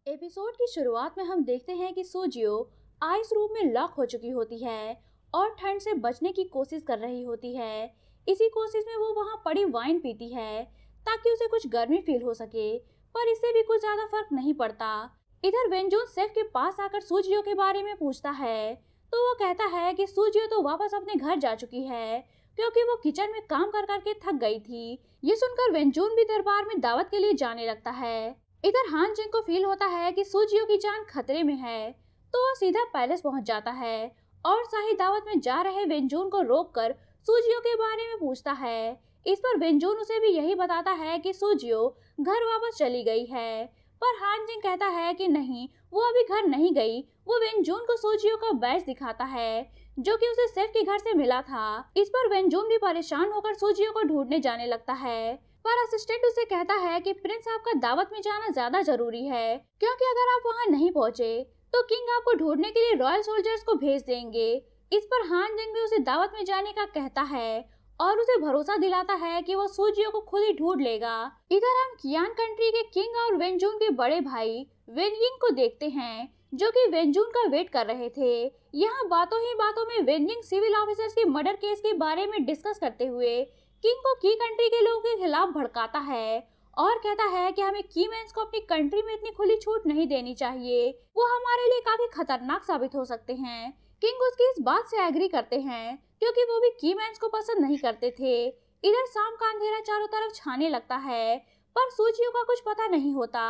Episode की शुरुआत में हम देखते हैं कि सूजियो आइस रूम में लॉक हो चुकी होती है और ठंड से बचने की कोशिश कर रही होती है। इसी कोशिश में वो वहां पड़ी वाइन पीती है ताकि उसे कुछ गर्मी फील हो सके, पर इससे भी कुछ ज्यादा फर्क नहीं पड़ता। इधर वेंजून सेफ के पास आकर सूजियो के बारे में पूछता है तो वो कहता है कि सूजियो तो वापस अपने घर जा चुकी है क्योंकि वो किचन में काम कर करके थक गई थी। ये सुनकर वेंजून भी दरबार में दावत के लिए जाने लगता है। इधर हान जिंग को फील होता है कि सूजियो की जान खतरे में है, तो वो सीधा पैलेस पहुंच जाता है और शाही दावत में जा रहे वेंजून को रोककर सूजियो के बारे में पूछता है। इस पर वेंजून उसे भी यही बताता है कि सूजियो घर वापस चली गई है, पर हान जिंग कहता है कि नहीं, वो अभी घर नहीं गई। वो वेंजून को सूजियो का बैज दिखाता है जो कि उसे सेफ के घर से मिला था। इस पर वेंजून भी परेशान होकर सूजियो को ढूंढने जाने लगता है, पर असिस्टेंट उसे कहता है कि प्रिंस आपका दावत में जाना ज्यादा जरूरी है क्योंकि अगर आप वहां नहीं पहुंचे तो किंग आपको ढूंढने के लिए रॉयल सोल्जर्स को भेज देंगे। इस पर हान जिंग भी उसे दावत में जाने का कहता है और उसे भरोसा दिलाता है कि वो सूजियो को खुद ही ढूंढ लेगा। इधर हम कियान कंट्री के किंग और वेंजून के बड़े भाई वेनयिंग को देखते हैं जो कि वेंजून का वेट कर रहे थे। यहाँ बातों ही बातों में वेनयिंग सिविल ऑफिसर्स के मर्डर केस के बारे में डिस्कस करते हुए किंग को की कंट्री के लोगों के खिलाफ भड़काता है और कहता है कि हमें की मैंस को अपनी कंट्री में इतनी खुली छूट नहीं देनी चाहिए, वो हमारे लिए काफी खतरनाक साबित हो सकते हैं। किंग उसकी इस बात से एग्री करते हैं क्योंकि वो भी की मैंस को पसंद नहीं करते थे। इधर शाम का अंधेरा चारों तरफ छाने लगता है पर सूजियो का कुछ पता नहीं होता।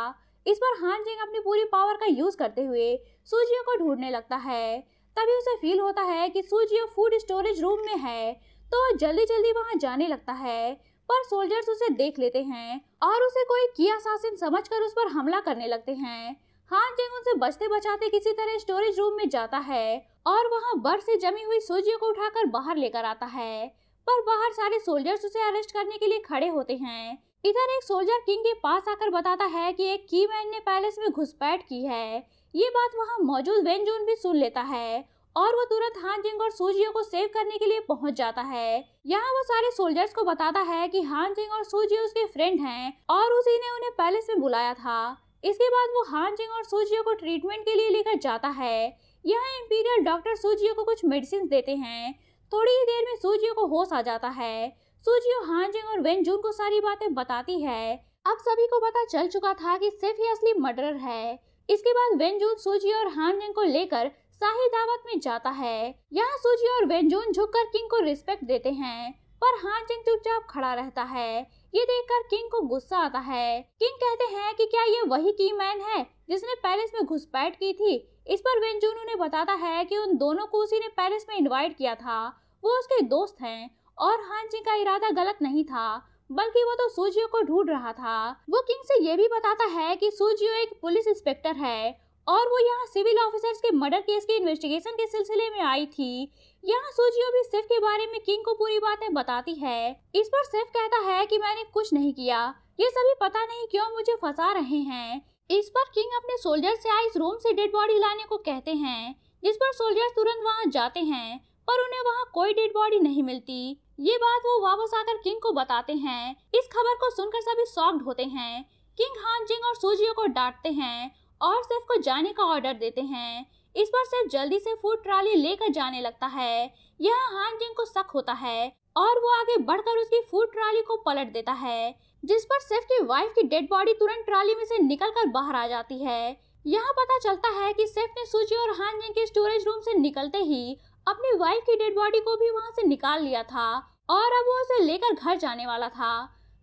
इस पर हान जिंग अपनी पूरी पावर का यूज करते हुए सूजियो को ढूंढने लगता है। तभी उसे फील होता है कि सूजियो फूड स्टोरेज रूम में है, तो वो जल्दी जल्दी वहां जाने लगता है, पर सोल्जर्स उसे देख लेते हैं और उसे कोई की असासिन समझकर उस पर हमला करने लगते हैं। हान जिंग उनसे बचते बचाते किसी तरह स्टोरेज रूम में जाता है और वहां बर्फ से जमी हुई सूजियो को उठाकर बाहर लेकर आता है, पर बाहर सारे सोल्जर्स उसे अरेस्ट करने के लिए खड़े होते हैं। इधर एक सोल्जर किंग के पास आकर बताता है कि एक की मैन ने पैलेस में घुसपैठ की है। ये बात वहां मौजूद वेंजून भी सुन लेता है और वो तुरंत हान जिंग और सूजियो को सेव करने के लिए पहुंच जाता है। यहाँ वो सारे सोल्जर्स को बताता है कि हान जिंग और सूजियो उसके फ्रेंड हैं और उसी ने उन्हें पैलेस में बुलाया था। इसके बाद वो हान जिंग और सूजियो को ट्रीटमेंट के लिए लेकर जाता है। यहाँ इंपीरियल डॉक्टर सूजियो को कुछ मेडिसिन देते हैं। थोड़ी ही देर में सूजियो को होश आ जाता है। सूजियो हान जिंग और वेंजून को सारी बातें बताती है। अब सभी को पता चल चुका था कि सिर्फ ही असली मर्डरर है। इसके बाद वेंजून सूजियो और हान जिंग को लेकर शाही दावत में जाता है। यहाँ सूजी और वेंजून झुककर किंग को रिस्पेक्ट देते हैं, पर हान जिंग चुपचाप खड़ा रहता है। ये देखकर किंग को गुस्सा आता है। किंग कहते हैं कि क्या ये वही की मैन है जिसने पैलेस में घुसपैठ की थी। इस पर वेंजून उन्हें बताता है कि उन दोनों को उसी ने पैलेस में इनवाइट किया था, वो उसके दोस्त हैं और हान जिंग का इरादा गलत नहीं था, बल्कि वो तो सूजियो को ढूंढ रहा था। वो किंग से ये भी बताता है कि सूजियो एक पुलिस इंस्पेक्टर है और वो यहाँ सिविल ऑफिसर्स के मर्डर केस के इन्वेस्टिगेशन के सिलसिले में आई थी। यहाँ सूजियो भी सेफ के बारे में किंग को पूरी बातें बताती है। इस पर सेफ कहता है कि मैंने कुछ नहीं किया, ये सभी पता नहीं क्यों मुझे फंसा रहे हैं। इस पर किंग अपने सोल्जर से आइस रूम से डेड बॉडी लाने को कहते हैं, जिस पर सोल्जर्स तुरंत वहाँ जाते हैं, पर उन्हें वहाँ कोई डेड बॉडी नहीं मिलती। ये बात वो वापस आकर किंग को बताते हैं। इस खबर को सुनकर सभी शॉक्ड होते हैं। किंग हान जिंग और सूजियो को डांटते हैं और सेफ को जाने का ऑर्डर देते हैं। इस पर सेफ जल्दी से फूड ट्रॉली लेकर जाने लगता है। यहाँ हान जिंग को शक होता है और वो आगे बढ़कर उसकी फूड ट्रॉली को पलट देता है, जिस पर सेफ की वाइफ की डेड बॉडी तुरंत ट्रॉली में से निकलकर बाहर आ जाती है। यहाँ पता चलता है कि सेफ ने सूजी और हान जिंग के स्टोरेज रूम से निकलते ही अपनी वाइफ की डेड बॉडी को भी वहाँ से निकाल लिया था और अब वो उसे लेकर घर जाने वाला था।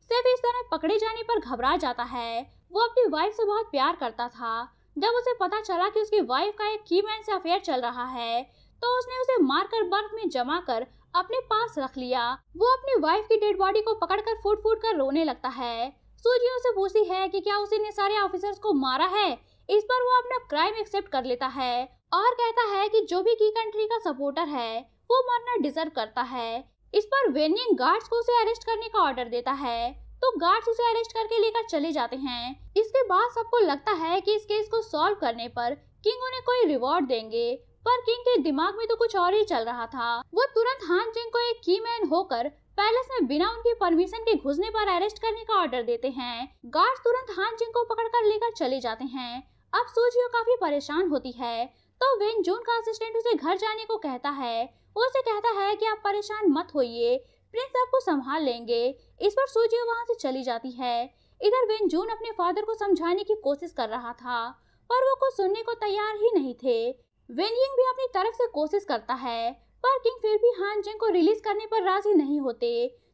सेफ इस तरह पकड़े जाने पर घबरा जाता है। वो अपनी वाइफ से बहुत प्यार करता था। जब उसे पता चला कि उसकी वाइफ का एक की मैन से अफेयर चल रहा है, तो उसने उसे मारकर बर्फ में जमा कर अपने पास रख लिया। वो अपनी वाइफ की डेड बॉडी को पकड़कर फूट फूट कर रोने लगता है। सूजी उसे पूछती है कि क्या उसी ने सारे ऑफिसर्स को मारा है। इस पर वो अपना क्राइम एक्सेप्ट कर लेता है और कहता है कि जो भी की कंट्री का सपोर्टर है वो मरना डिजर्व करता है। इस पर वेनियन गार्ड्स को उसे अरेस्ट करने का ऑर्डर देता है, तो गार्ड्स उसे अरेस्ट करके लेकर चले जाते हैं। इसके बाद सबको लगता है कि इस केस को सॉल्व करने पर किंग उन्हें कोई रिवॉर्ड देंगे, पर किंग के दिमाग में तो कुछ और ही चल रहा था। वो तुरंत हान जिंग को एक की मैन होकर पैलेस में बिना उनकी परमिशन के घुसने पर अरेस्ट करने का ऑर्डर देते हैं। गार्ड्स तुरंत हान जिंग को पकड़कर लेकर चले जाते हैं। अब सूजियो काफी परेशान होती है, तो वेन जून का असिस्टेंट उसे घर जाने को कहता है। वो उसे कहता है कि आप परेशान मत होइए, प्रिंस आपको संभाल लेंगे। इस पर सूजियो वहां से चली जाती है। इधर वेन जून अपने फादर को समझाने की कोशिश कर रहा था, पर वो कुछ सुनने को तैयार ही नहीं थे। वेन यिंग भी अपनी तरफ से कोशिश करता है, पर किंग फिर भी हान जिंग को रिलीज करने पर राजी नहीं होते।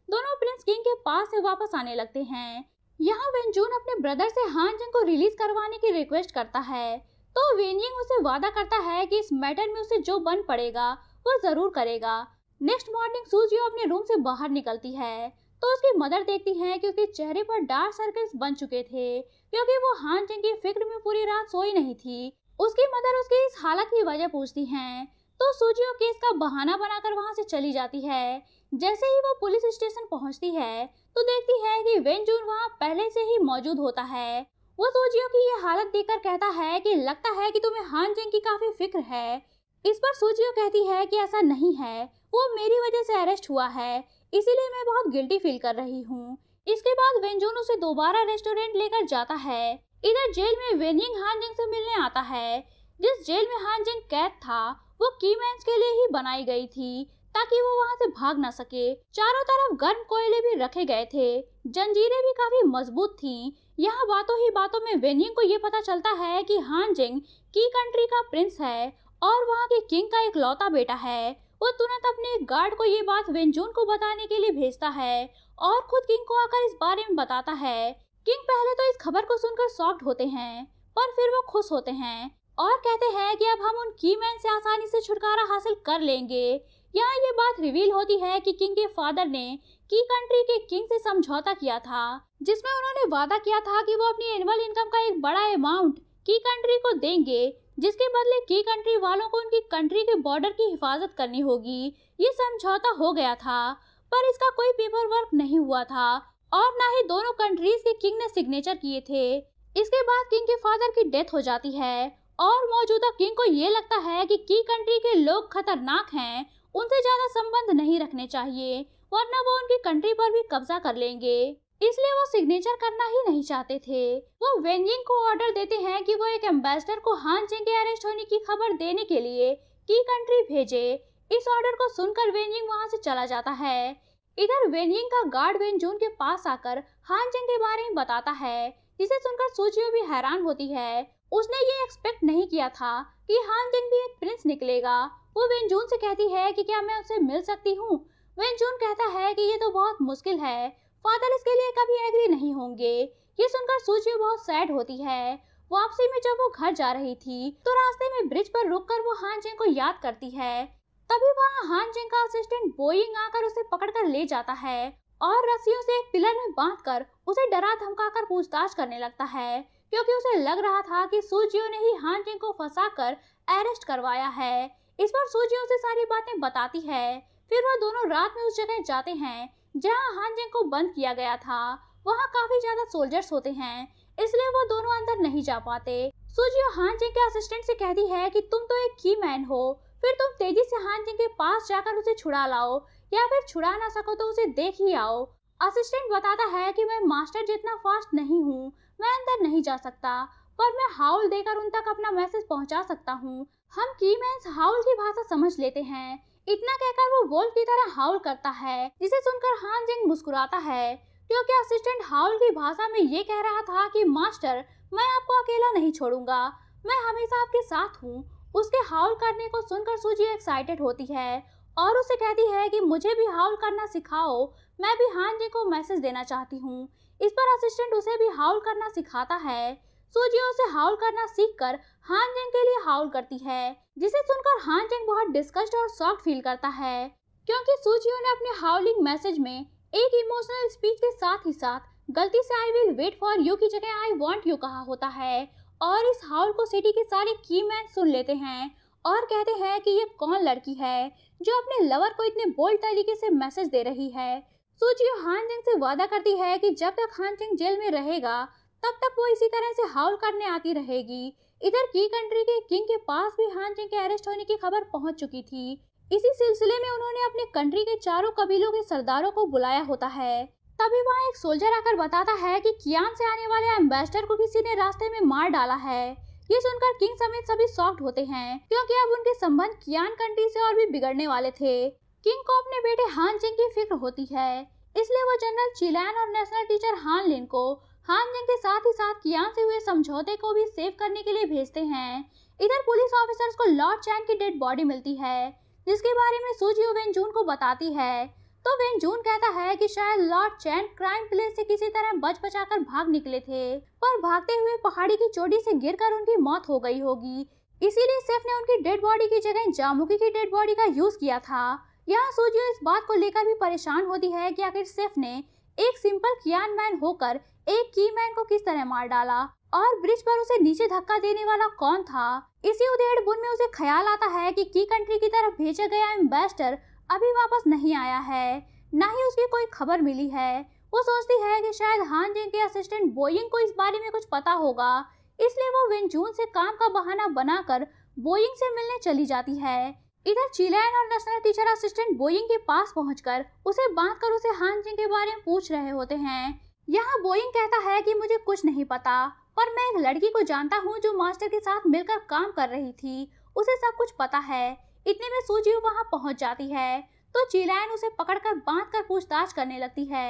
दोनों प्रिंस किंग के पास से वापस आने लगते हैं। यहाँ वेन जून अपने ब्रदर से हान जिंग को रिलीज करवाने की रिक्वेस्ट करता है, तो वेन यिंग उसे वादा करता है कि इस मैटर में उसे जो बन पड़ेगा वो जरूर करेगा। नेक्स्ट मॉर्निंग सूजियो अपने रूम से बाहर निकलती है, तो उसकी मदर देखती है कि उसके चेहरे पर डार्क सर्कल्स बन चुके थे, क्योंकि वो हान जिंग की फिक्र में पूरी रात सोई नहीं थी। उसकी मदर उसकी इस हालत की वजह पूछती हैं, तो सूजियो केस का बहाना बनाकर वहां से चली जाती है। जैसे ही वो पुलिस स्टेशन पहुंचती है, तो देखती है कि वेन जून वहां पहले से ही मौजूद होता है। वो सूजियो की ये हालत देखकर कहता है कि लगता है कि तुम्हें हान जिंग की काफी फिक्र है। इस पर सूजियो कहती है कि ऐसा नहीं है, वो मेरी वजह से अरेस्ट हुआ है, इसीलिए मैं बहुत गिल्टी फील कर रही हूँ। इसके बाद वेन जून उसे दोबारा रेस्टोरेंट लेकर जाता है। इधर जेल में वेन यिंग हान जिंग से मिलने आता है। जिस जेल में हान जिंग कैद था, वो कीमैन्स के लिए ही बनाई गई थी, ताकि वो वहां से भाग ना सके। चारों तरफ गर्म कोयले भी रखे गए थे, जंजीरें भी काफी मजबूत थीं। यहाँ बातों ही बातों में वेन यिंग को ये पता चलता है कि हान जिंग की कंट्री का प्रिंस है और वहाँ के किंग का इकलौता बेटा है। वो तुरंत अपने एक गार्ड को ये बात वेन जून को बताने के लिए भेजता है और खुद किंग को आकर इस बारे में बताता है। किंग पहले तो इस खबर को सुनकर शॉक्ड होते हैं, पर फिर वो खुश होते हैं और कहते हैं कि अब हम उन कीमैन से आसानी से छुटकारा हासिल कर लेंगे। यहाँ ये बात रिवील होती है कि किंग के फादर ने की कंट्री के किंग से समझौता किया था, जिसमें उन्होंने वादा किया था कि वो अपनी एनुअल इनकम का एक बड़ा अमाउंट की कंट्री को देंगे, जिसके बदले की कंट्री वालों को उनकी कंट्री के बॉर्डर की हिफाजत करनी होगी। ये समझौता हो गया था, पर इसका कोई पेपर वर्क नहीं हुआ था और ना ही दोनों कंट्रीज के किंग ने सिग्नेचर किए थे। इसके बाद किंग के फादर की डेथ हो जाती है और मौजूदा किंग को ये लगता है कि की कंट्री के लोग खतरनाक हैं, उनसे ज्यादा संबंध नहीं रखने चाहिए, वरना वो उनकी कंट्री पर भी कब्जा कर लेंगे। इसलिए वो सिग्नेचर करना ही नहीं चाहते थे। वो वेन यिंग को ऑर्डर देते हैं कि वो एक एम्बेसडर को हान जिंग के अरेस्ट होने की खबर देने के लिए की कंट्री भेजे। इस ऑर्डर को सुनकर वेन यिंग वहां से चला जाता है। इधर वेन यिंग का गार्ड वेन जून के पास आकर हान जिंग के बारे में बताता है, जिसे सुनकर सूजियो भी हैरान होती है। उसने ये एक्सपेक्ट नहीं किया था कि हान जिंग भी एक प्रिंस निकलेगा। वो वेन जून से कहती है कि क्या मैं उससे मिल सकती हूँ। वेन जून कहता है कि ये तो बहुत मुश्किल है, फादर इसके लिए कभी एग्री नहीं होंगे। ये सुनकर सूजियो बहुत सैड होती है। वापसी में जब वो घर जा रही थी, तो रास्ते में ब्रिज पर रुककर वो हान जिंग को याद करती है। तभी वहाँ हान जिंग का असिस्टेंट बोइंग आकर उसे पकड़कर ले जाता है और रस्सियों से एक पिलर में बांधकर उसे डरा धमकाकर पूछताछ करने लगता है, क्योंकि उसे लग रहा था कि सूजियो ने ही हान जिंग को फंसाकर अरेस्ट करवाया है। इस पर सूजियो उसे सारी बातें बताती है। फिर वह दोनों रात में उस जगह जाते हैं जहां हान जिंग को बंद किया गया था। वहां काफी ज्यादा सोल्जर्स होते हैं, इसलिए वो दोनों अंदर नहीं जा पाते। सूजियो हान जिंग के असिस्टेंट से कहती है कि तुम तो एक की मैन हो, फिर तुम तेजी से हान जिंग के पास जाकर उसे छुड़ा लाओ, या फिर छुड़ा ना सको तो उसे देख ही आओ। असिस्टेंट बताता है कि मैं मास्टर जितना फास्ट नहीं हूँ, मैं अंदर नहीं जा सकता, पर मैं हाउल देकर उन तक अपना मैसेज पहुंचा सकता हूँ। हम की मैन्स हाउल की भाषा समझ लेते हैं। इतना कहकर वो वोल्फ की तरह हाउल करता है, जिसे सुनकर हान जिंग मुस्कुराता है, क्योंकि असिस्टेंट हाउल की भाषा में ये कह रहा था कि मास्टर, मैं आपको अकेला नहीं छोड़ूंगा, मैं हमेशा आपके साथ हूँ। उसके हाउल करने को सुनकर सूजी एक्साइटेड होती है और उसे कहती है कि मुझे भी हाउल करना सिखाओ, मैं भी हान जिंग को मैसेज देना चाहती हूँ। इस पर असिस्टेंट उसे भी हाउल करना सिखाता है। सूजी उसे हाउल करना सीखकर हान जिंग के लिए हाउल करती है, जिसे सुनकर हान जिंग बहुत डिस्कस्ट और शॉक्ड फील करता है, क्योंकि सूजियो ने अपने हाउलिंग मैसेज में एक इमोशनल स्पीच के साथ ही साथ गलती से I will wait for you की जगह आई वांट यू कहा होता है। और इस हाउल को सिटी के सारे की मैन सुन लेते हैं और कहते हैं कि ये कौन लड़की है जो अपने लवर को इतने बोल्ड तरीके से मैसेज दे रही है। सूजियो हान जिंग से वादा करती है कि जब तक हान जिंग जेल में रहेगा, तब तक वो इसी तरह से हाउल करने आती रहेगी। इधर की कंट्री के किंग के पास भी हान जिंग के अरेस्ट होने की खबर पहुंच चुकी थी। इसी सिलसिले में उन्होंने अपने कंट्री के चारों कबीलों के सरदारों को बुलाया होता है। तभी वहाँ एक सोल्जर आकर बताता है कि कियान से आने वाले एम्बेसडर को किसी ने रास्ते में मार डाला है। ये सुनकर किंग समेत सभी शॉक्ड होते हैं, क्योंकि अब उनके संबंध कियान कंट्री से और भी बिगड़ने वाले थे। किंग को अपने बेटे हान जिंग की फिक्र होती है, इसलिए वो जनरल चिलैन और नेशनल टीचर हान लिन को हान जिंग के साथ ही साथ कियान से हुए समझौते को भी सेव करने के लिए भेजते हैं। इधर पुलिस ऑफिसर्स को लॉर्ड चैन की डेड बॉडी मिलती है, जिसके बारे में सूजियो वेनजून को बताती है। तो वेनजून कहता है कि शायद लॉर्ड चैन क्राइम प्लेस से किसी तरह बच बचाकर भाग निकले थे, पर भागते हुए पहाड़ी की चोटी से गिरकर उनकी मौत हो गई होगी। इसीलिए सेफ ने उनकी डेड बॉडी की जगह जामुकी की डेड बॉडी का यूज किया था। यहाँ सूजियो इस बात को लेकर भी परेशान होती है कि आखिर सेफ ने एक सिंपल कियान मैन होकर एक की मैन को किस तरह मार डाला, और ब्रिज पर उसे नीचे धक्का देने वाला कौन था। इसी उधेड़ बुन में उसे ख्याल आता है कि की कंट्री की तरफ भेजा गया एम्बेसडर अभी वापस नहीं आया है, न ही उसकी कोई खबर मिली है। वो सोचती है कि शायद हान जिंग के असिस्टेंट बोइंग को इस बारे में कुछ पता होगा, इसलिए वो वेनजून से काम का बहाना बनाकर बोइंग से मिलने चली जाती है। इधर चिलैन और नेशनल टीचर असिस्टेंट बोइंग के पास पहुंचकर उसे बांधकर उसे हान जिंग के बारे में पूछ रहे होते हैं। यहाँ बोइंग कहता है कि मुझे कुछ नहीं पता, पर मैं एक लड़की को जानता हूँ जो मास्टर के साथ मिलकर काम कर रही थी, उसे सब कुछ पता है। इतने में सूजियो वहाँ पहुँच जाती है, तो चिलैन उसे पकड़कर बांधकर पूछताछ करने लगती है।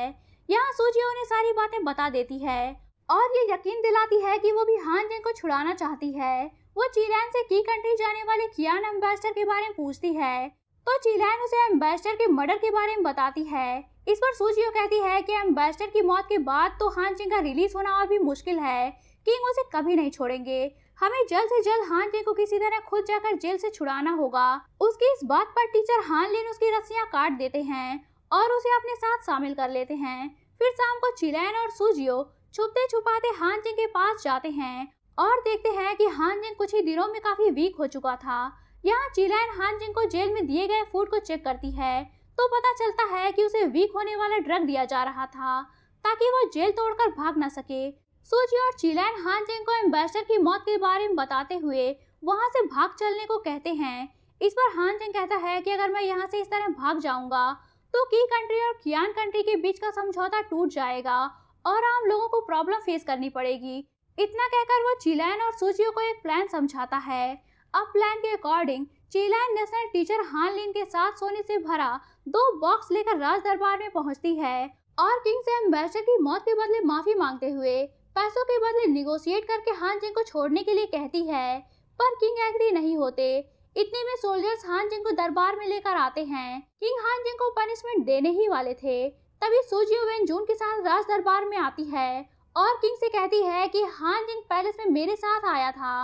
यहाँ सूजियो उन्हें सारी बातें बता देती है और ये यकीन दिलाती है कि वो भी हान जिंग को छुड़ाना चाहती है। वो चिलैन से की कंट्री जाने वाले कियान एम्बेसडर के बारे में पूछती है, तो चिलैन उसे एम्बेसडर के मर्डर के बारे में बताती है। इस पर सूजियो कहती है कि एम्बेसडर की मौत के बाद तो हान जिंग का रिलीज होना और भी मुश्किल है, किंग उसे कभी नहीं छोड़ेंगे। हमें जल्द से जल्द हान जिंग को किसी तरह खुद जाकर जेल से छुड़ाना होगा। उसकी इस बात पर टीचर हान लिन उसकी रस्सियां काट देते हैं और उसे अपने साथ शामिल कर लेते हैं। फिर शाम को चिलैन और सूजियो छुपते छुपाते हान जिंग के पास जाते हैं और देखते हैं कि हान जिंग कुछ ही दिनों में काफी वीक हो चुका था। यहाँ चिलैन हान जिंग को जेल में दिए गए फूड को चेक करती है, तो पता चलता है कि उसे वीक होने वाला ड्रग दिया जा रहा था ताकि वो जेल तोड़कर भाग न सके। सूजी और चिलैन हान जिंग को एम्बेसडर की मौत के बारे में बताते हुए वहां से भाग चलने को कहते हैं। इस पर हान जिंग कहता है कि अगर मैं यहाँ से इस तरह भाग जाऊंगा तो की कंट्री और कियान कंट्री के बीच का समझौता टूट जाएगा और आम लोगों को प्रॉब्लम फेस करनी पड़ेगी। इतना कहकर वो चिलैन और सूजियो को एक प्लान समझाता है। अब प्लान के अकॉर्डिंग चिलैन नेशनल टीचर हान लिन के साथ सोने से भरा 2 बॉक्स लेकर राज दरबार में पहुंचती है और किंग से एम्बेसडर की मौत के बदले माफी मांगते हुए पैसों के बदले निगोशिएट करके हान जिंग को छोड़ने के लिए कहती है, पर किंग एग्री नहीं होते। इतने में सोल्जर्स हान जिंग को दरबार में लेकर आते हैं। किंग हान जिंग को पनिशमेंट देने ही वाले थे, तभी सूजियो वेनजून के साथ राज दरबार में आती है और किंग से कहती है कि हान जिंग पैलेस में मेरे साथ आया था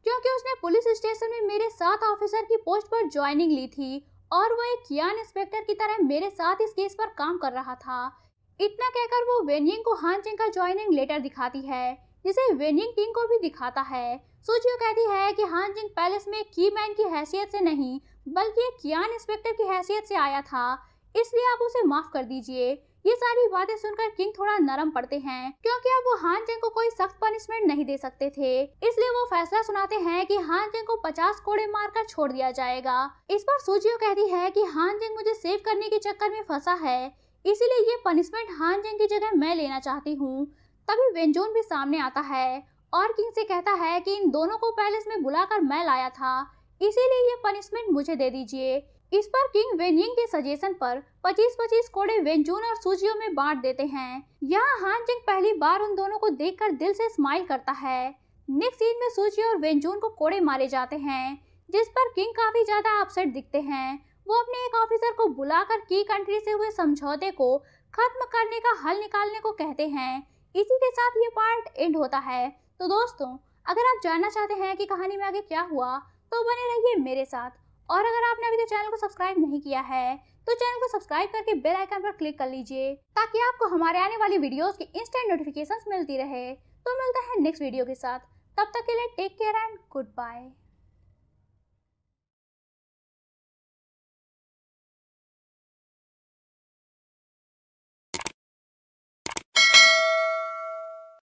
क्योंकि उसने पुलिस स्टेशन में मेरे साथ ऑफिसर की पोस्ट पर ज्वाइनिंग ली थी और वो एक कियान इंस्पेक्टर की तरह मेरे साथ इस केस पर काम कर रहा था। इतना कहकर वो वेनिंग को हान जिंग का ज्वाइनिंग लेटर दिखाती है, जिसे वेनिंग किंग को भी दिखाता है। सूजियो कहती है कि हान जिंग पैलेस में की मैन की हैसियत से नहीं बल्कि एक कियान इंस्पेक्टर की हैसियत से आया था, इसलिए आप उसे माफ कर दीजिए। ये सारी बातें सुनकर किंग थोड़ा नरम पड़ते हैं क्योंकि अब वो हान जिंग को कोई सख्त पनिशमेंट नहीं दे सकते थे, इसलिए वो फैसला सुनाते हैं कि हान जिंग को 50 कोड़े मारकर छोड़ दिया जाएगा। इस पर सूजियो कहती है कि हान जिंग मुझे सेव करने के चक्कर में फंसा है, इसीलिए ये पनिशमेंट हान जिंग की जगह मैं लेना चाहती हूँ। तभी वेनजून भी सामने आता है और किंग से कहता है कि इन दोनों को पैलेस में बुलाकर मैं लाया था, इसीलिए ये पनिशमेंट मुझे दे दीजिए। इस पर किंग वेनिंग के सजेशन पर 25-25 कोड़े वेनजून और सूजियो में बांट देते हैं। यहाँ हान जिंग पहली बार उन दोनों को देखकर दिल से स्माइल करता है। नेक्स्ट सीन में सूजियो और वेनजून को कोड़े मारे जाते हैं, जिस पर किंग काफी ज्यादा अपसेट दिखते हैं। वो अपने एक ऑफिसर को बुलाकर की कंट्री से हुए समझौते को खत्म करने का हल निकालने को कहते हैं। इसी के साथ ये पार्ट एंड होता है। तो दोस्तों, अगर आप जानना चाहते हैं कि कहानी में आगे क्या हुआ तो बने रहिए मेरे साथ, और अगर आपने अभी तक चैनल को सब्सक्राइब नहीं किया है तो चैनल को सब्सक्राइब करके बेल आइकन पर क्लिक कर लीजिए ताकि आपको हमारे आने वाली वीडियोस की इंस्टेंट नोटिफिकेशंस मिलती रहे। तो मिलते हैं नेक्स्ट वीडियो के साथ, तब तक के लिए take care and good bye.